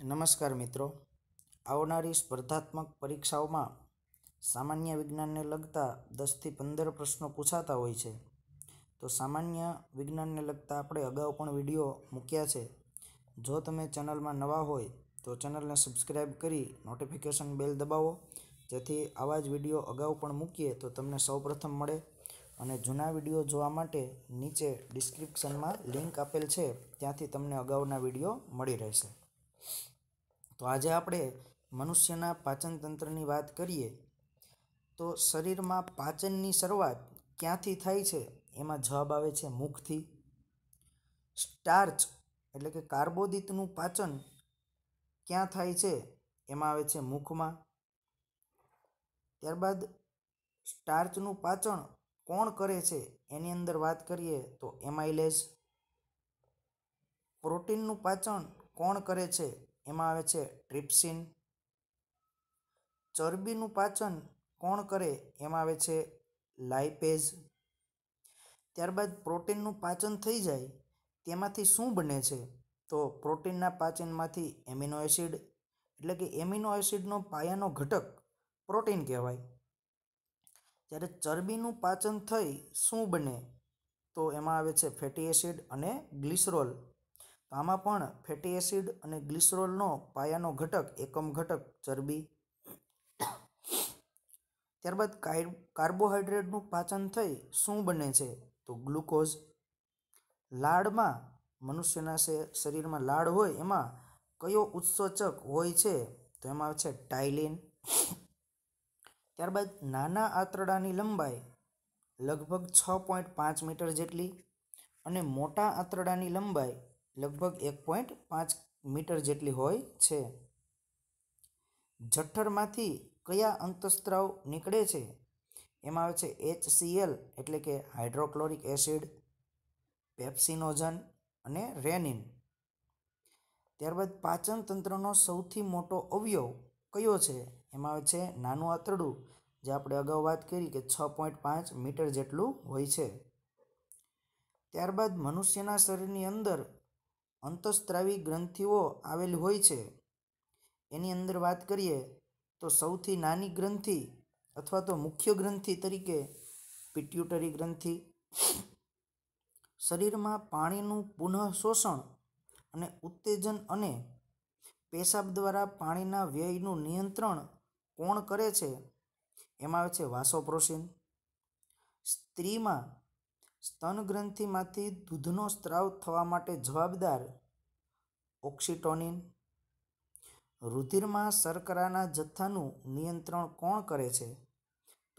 નમસ્કાર મિત્રો, આવનારી સ્પર્ધાત્મક પરીક્ષાઓમાં સામાન્ય વિજ્ઞાનને લગતા 10થી 15 પ્રશ્નો પૂછાતા હોય છે. તો સામાન્ય વિજ્ઞાનને લગતા આપણે અગાઉ પણ વિડીયો મૂક્યા છે. જો તમે ચેનલમાં નવા હોય તો ચેનલને સબસ્ક્રાઈબ કરી નોટિફિકેશન બેલ દબાવો, જેથી આવા જ વિડીયો અગાઉ પણ મૂકીએ તો તમને સૌપ્રથમ મળે. અને જૂના વિડીયો જોવા માટે નીચે ડિસ્ક્રિપ્શનમાં લિંક આપેલ છે, ત્યાંથી તમને અગાઉના વિડીયો મળી રહેશે. તો આજે આપણે મનુષ્યના પાચનતંત્રની વાત કરીએ તો શરીરમાં પાચનની શરૂઆત ક્યાંથી થાય છે? એમાં જવાબ આવે છે મુખથી. સ્ટાર્ચ એટલે કે કાર્બોદિતનું પાચન ક્યાં થાય છે? એમાં આવે છે મુખમાં. ત્યારબાદ સ્ટાર્ચનું પાચન કોણ કરે છે? એની અંદર વાત કરીએ તો એમાઇલેઝ. પ્રોટીનનું પાચન કોણ કરે છે? એમાં આવે છે ટ્રિપ્સિન. ચરબીનું પાચન કોણ કરે? એમાં આવે છે લાઇપેઝ. ત્યારબાદ પ્રોટીનનું પાચન થઈ જાય તેમાંથી શું બને છે? તો પ્રોટીનના પાચનમાંથી એમિનો એસિડ, એટલે કે એમિનો એસિડનો પાયાનો ઘટક પ્રોટીન કહેવાય. જ્યારે ચરબીનું પાચન થઈ શું બને? તો એમાં આવે છે ફેટી એસિડ અને ગ્લિસરોલ. તો આમાં પણ ફેટી એસિડ અને ગ્લિસરોલનો પાયાનો ઘટક, એકમ ઘટક ચરબી. ત્યારબાદ કાર્બોહાઈડ્રેટનું પાચન થઈ શું બને છે? તો ગ્લુકોઝ. લાળમાં, મનુષ્યના શરીરમાં લાળ હોય એમાં કયો ઉત્સેચક હોય છે? તો એમાં આવે છે ટાઇલિન. ત્યારબાદ નાના આંતરડાની લંબાઈ લગભગ 6.5 મીટર જેટલી અને મોટા આંતરડાની લંબાઈ લગભગ 1.5 મીટર જેટલી હોય છે. જઠરમાંથી કયા અંતઃસ્ત્રાવ નીકળે છે? એમાં આવે છે HCl, એટલે કે હાઇડ્રોક્લોરિક એસિડ, પેપ્સિનોજન અને રેનિન. ત્યારબાદ પાચન તંત્રનો સૌથી મોટો અવયવ કયો છે? એમાં આવે છે નાનું આંતરડું, જે આપણે અગાઉ વાત કરી કે 6.5 મીટર જેટલું હોય છે. ત્યારબાદ મનુષ્યના શરીરની અંદર અંતઃસ્ત્રાવી ગ્રંથિઓ આવેલી હોય છે. એની અંદર વાત કરીએ તો સૌથી નાની ગ્રંથિ અથવા તો મુખ્ય ગ્રંથિ તરીકે પિટ્યુટરી ગ્રંથિ. શરીરમાં પાણીનું પુનઃશોષણ અને ઉત્તેજન અને પેશાબ દ્વારા પાણીના વ્યયનું નિયંત્રણ કોણ કરે છે? એમાં આવે છે વાસોપ્રોસિન. સ્ત્રીમાં સ્તન ગ્રંથિમાંથી દૂધનો સ્ત્રાવ થવા માટે જવાબદાર ઓક્સિટોનિન. રુધિરમાં શર્કરાના જથ્થાનું નિયંત્રણ કોણ કરે છે?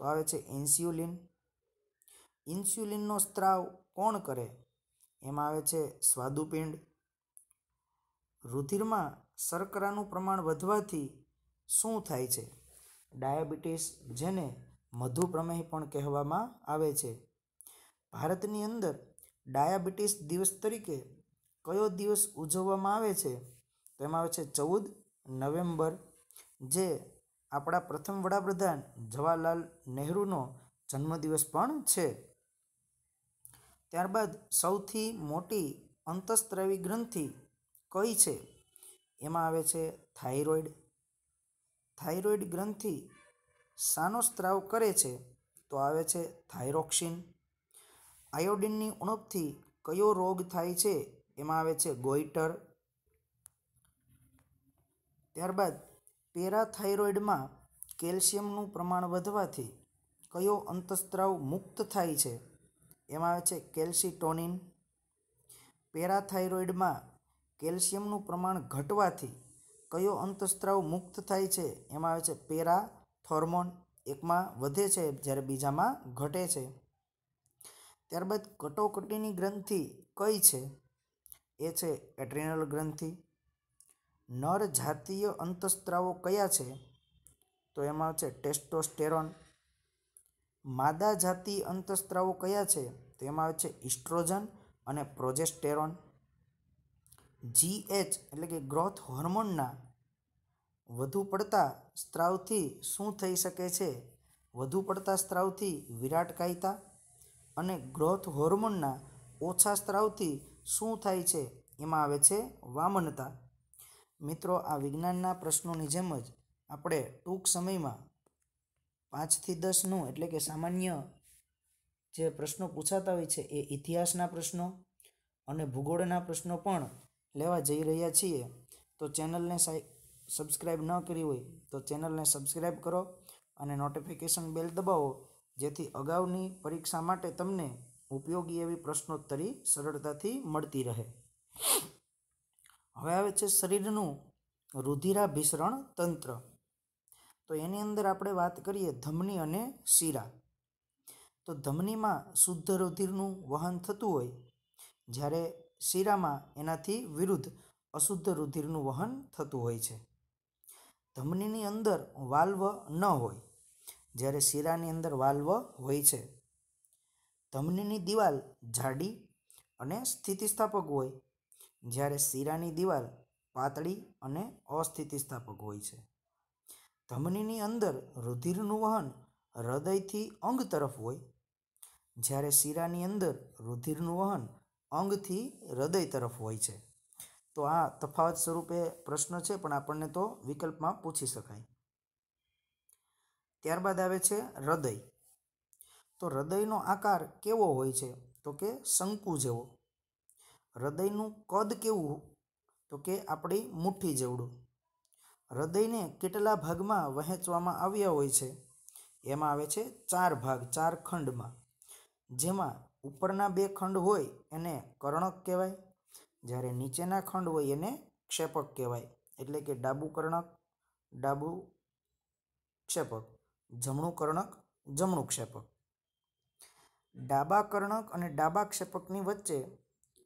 તો આવે છે ઇન્સ્યુલિન. ઇન્સ્યુલિનનો સ્ત્રાવ કોણ કરે? એમાં આવે છે સ્વાદુપિંડ. રુધિરમાં શર્કરાનું પ્રમાણ વધવાથી શું થાય છે? ડાયાબિટીસ, જેને મધુપ્રમેહ પણ કહેવામાં આવે છે. ભારતની અંદર ડાયાબિટીસ દિવસ તરીકે કયો દિવસ ઉજવવામાં આવે છે? તો એમાં આવે છે 14 નવેમ્બર, જે આપણા પ્રથમ વડાપ્રધાન જવાહરલાલ નહેરુનો જન્મદિવસ પણ છે. ત્યારબાદ સૌથી મોટી અંતઃસ્ત્રાવી ગ્રંથિ કઈ છે? એમાં આવે છે થાઇરોઇડ. થાઇરોઇડ ગ્રંથિ શાનો સ્ત્રાવ કરે છે? તો આવે છે થાઇરોક્સિન. આયોડિનની ઉણપથી કયો રોગ થાય છે? એમાં આવે છે ગોઈટર. ત્યારબાદ પેરાથાઇરોઇડમાં કેલ્શિયમનું પ્રમાણ વધવાથી કયો અંતઃસ્ત્રાવ મુક્ત થાય છે? એમાં આવે છે કેલ્સિટોનિન. પેરાથાઇરોઇડમાં કેલ્શિયમનું પ્રમાણ ઘટવાથી કયો અંતઃસ્ત્રાવ મુક્ત થાય છે? એમાં આવે છે પેરાથોર્મોન. એકમાં વધે છે જ્યારે બીજામાં ઘટે છે. ત્યારબાદ કટોકટીની ગ્રંથિ કઈ છે? એ છે એડ્રિનલ ગ્રંથિ. નર જાતીય અંતઃસ્ત્રાવો કયા છે? તો એમાં છે ટેસ્ટોસ્ટેરોન. માદા જાતીય અંતઃસ્ત્રાવો કયા છે? તો એમાં આવે છે ઇસ્ટ્રોજન અને પ્રોજેસ્ટેરોન. GH એટલે કે ગ્રોથ હોર્મોનના વધુ પડતા સ્ત્રાવથી શું થઈ શકે છે? વધુ પડતા સ્ત્રાવથી વિરાટકાયતા. અને ગ્રોથ હોર્મોનના ઓછા સ્ત્રાવથી શું થાય છે? એમાં આવે છે વામનતા. મિત્રો, આ વિજ્ઞાનના પ્રશ્નોની જેમ જ આપણે ટૂંક સમયમાં 5 થી 10નું એટલે કે સામાન્ય જે પ્રશ્નો પૂછાતા હોય છે એ ઇતિહાસના પ્રશ્નો અને ભૂગોળના પ્રશ્નો પણ લેવા જઈ રહ્યા છીએ. તો ચેનલને સબસ્ક્રાઈબ ન કરી હોય તો ચેનલને સબસ્ક્રાઈબ કરો અને નોટિફિકેશન બેલ દબાવો, જેથી અગાઉની પરીક્ષા માટે તમને ઉપયોગી એવી પ્રશ્નોત્તરી સરળતાથી મળતી રહે. હવે આવે છે શરીરનું રુધિરાભિસરણ તંત્ર. તો એની અંદર આપણે વાત કરીએ ધમની અને શિરા. તો ધમનીમાં શુદ્ધ રુધિરનું વહન થતું હોય, જ્યારે શિરામાં એનાથી વિરુદ્ધ અશુદ્ધ રુધિરનું વહન થતું હોય છે. ધમનીની અંદર વાલ્વ ન હોય, જ્યારે શિરાની અંદર વાલ્વ હોય છે. ધમનીની દિવાલ જાડી અને સ્થિતિસ્થાપક હોય, જ્યારે શિરાની દિવાલ પાતળી અને અસ્થિતિસ્થાપક હોય છે. ધમનીની અંદર રુધિરનું વહન હૃદયથી અંગ તરફ હોય, જ્યારે શિરાની અંદર રુધિરનું વહન અંગથી હૃદય તરફ હોય છે. તો આ તફાવત સ્વરૂપે પ્રશ્ન છે, પણ આપણને તો વિકલ્પમાં પૂછી શકાય. ત્યારબાદ આવે છે હૃદય. તો હૃદયનો આકાર કેવો હોય છે? તો કે શંકુ જેવો. હૃદયનું કદ કેવું? તો કે આપણી મુઠ્ઠી જેવડું. હૃદયને કેટલા ભાગમાં વહેંચવામાં આવ્યા હોય છે? એમાં આવે છે 4 ભાગ, 4 ખંડમાં. જેમાં ઉપરના 2 ખંડ હોય એને કર્ણક કહેવાય, જ્યારે નીચેના ખંડ હોય એને ક્ષેપક કહેવાય. એટલે કે ડાબું કર્ણક, ડાબું ક્ષેપક, જમણું કર્ણક, જમણું ક્ષેપક. ડાબા કર્ણક અને ડાબા ક્ષેપકની વચ્ચે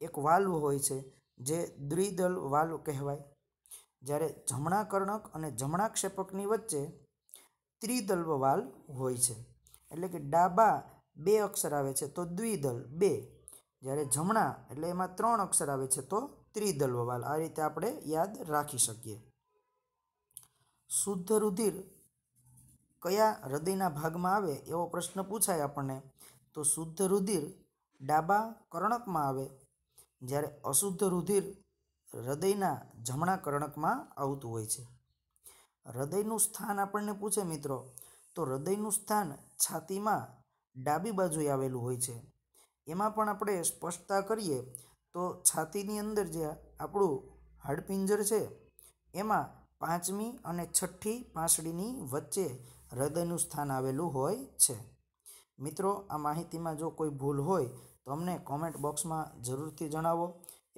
એક વાલ્વ હોય છે, જે દ્વિદલ વાલ્વ કહેવાય. જ્યારે જમણા કર્ણક અને જમણા ક્ષેપકની વચ્ચે ત્રિદલ વાલ્વ હોય છે. એટલે કે ડાબા 2 અક્ષર આવે છે તો દ્વિદલ 2, જ્યારે જમણા એટલે એમાં 3 અક્ષર આવે છે તો ત્રિદલ વાલ્વ. આ રીતે આપણે યાદ રાખી શકીએ. શુદ્ધ રુધિર કયા હૃદયના ભાગમાં આવે એવો પ્રશ્ન પૂછાય આપણને, તો શુદ્ધ રુધિર ડાબા કર્ણકમાં આવે, જ્યારે અશુદ્ધ રુધિર હૃદયના જમણા કર્ણકમાં આવતું હોય છે. હૃદયનું સ્થાન આપણને પૂછે મિત્રો, તો હૃદયનું સ્થાન છાતીમાં ડાબી બાજુએ આવેલું હોય છે. એમાં પણ આપણે સ્પષ્ટતા કરીએ તો છાતીની અંદર જે આપણું હાડપિંજર છે, એમાં 5મી અને 6ઠ્ઠી પાંસળીની વચ્ચે હૃદયનું સ્થાન આવેલું હોય છે. મિત્રો, આ માહિતીમાં જો કોઈ ભૂલ હોય તો અમને કોમેન્ટ બોક્સમાં જરૂરથી જણાવો.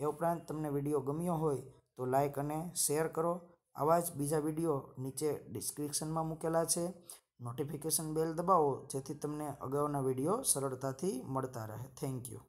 એ ઉપરાંત તમને વિડીયો ગમ્યો હોય તો લાઈક અને શેર કરો. આવા જ બીજા વિડીયો નીચે ડિસ્ક્રિપ્શનમાં મૂકેલા છે. નોટિફિકેશન બેલ દબાવો, જેથી તમને અગાઉના વિડીયો સરળતાથી મળતા રહે. Thank you.